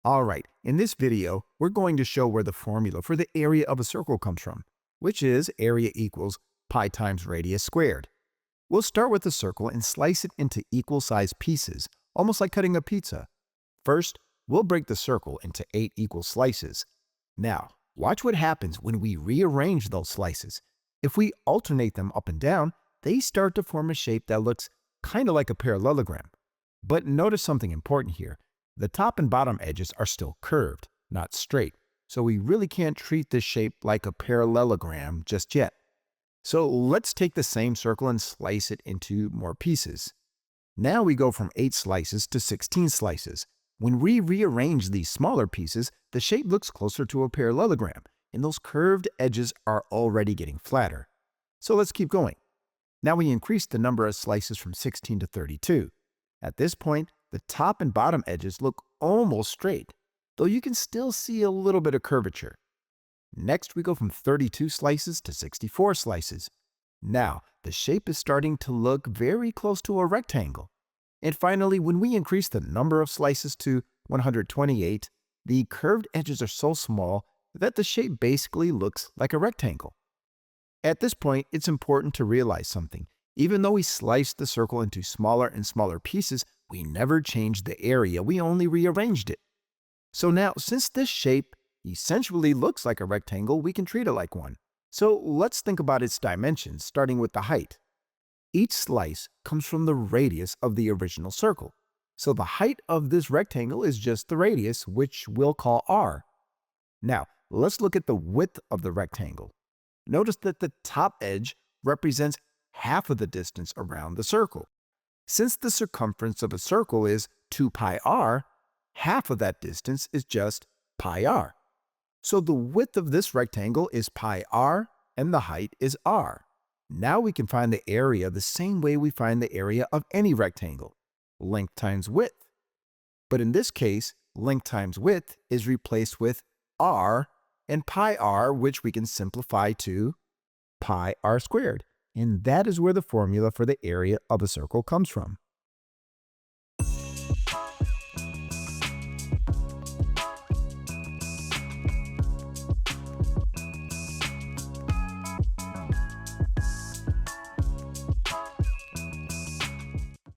Alright, in this video, we're going to show where the formula for the area of a circle comes from, which is area equals pi times radius squared. We'll start with the circle and slice it into equal-sized pieces, almost like cutting a pizza. First, we'll break the circle into 8 equal slices. Now, watch what happens when we rearrange those slices. If we alternate them up and down, they start to form a shape that looks kind of like a parallelogram. But notice something important here. The top and bottom edges are still curved, not straight, so we really can't treat this shape like a parallelogram just yet. So let's take the same circle and slice it into more pieces. Now we go from 8 slices to 16 slices. When we rearrange these smaller pieces, the shape looks closer to a parallelogram, and those curved edges are already getting flatter. So let's keep going. Now we increase the number of slices from 16 to 32. At this point, the top and bottom edges look almost straight, though you can still see a little bit of curvature. Next, we go from 32 slices to 64 slices. Now, the shape is starting to look very close to a rectangle. And finally, when we increase the number of slices to 128, the curved edges are so small that the shape basically looks like a rectangle. At this point, it's important to realize something. Even though we sliced the circle into smaller and smaller pieces, we never changed the area, we only rearranged it. So now, since this shape essentially looks like a rectangle, we can treat it like one. So let's think about its dimensions, starting with the height. Each slice comes from the radius of the original circle. So the height of this rectangle is just the radius, which we'll call r. Now, let's look at the width of the rectangle. Notice that the top edge represents half of the distance around the circle. Since the circumference of a circle is 2 pi r, half of that distance is just pi r. So the width of this rectangle is pi r, and the height is r. Now we can find the area the same way we find the area of any rectangle, length times width. But in this case, length times width is replaced with r and pi r, which we can simplify to pi r squared. And that is where the formula for the area of a circle comes from.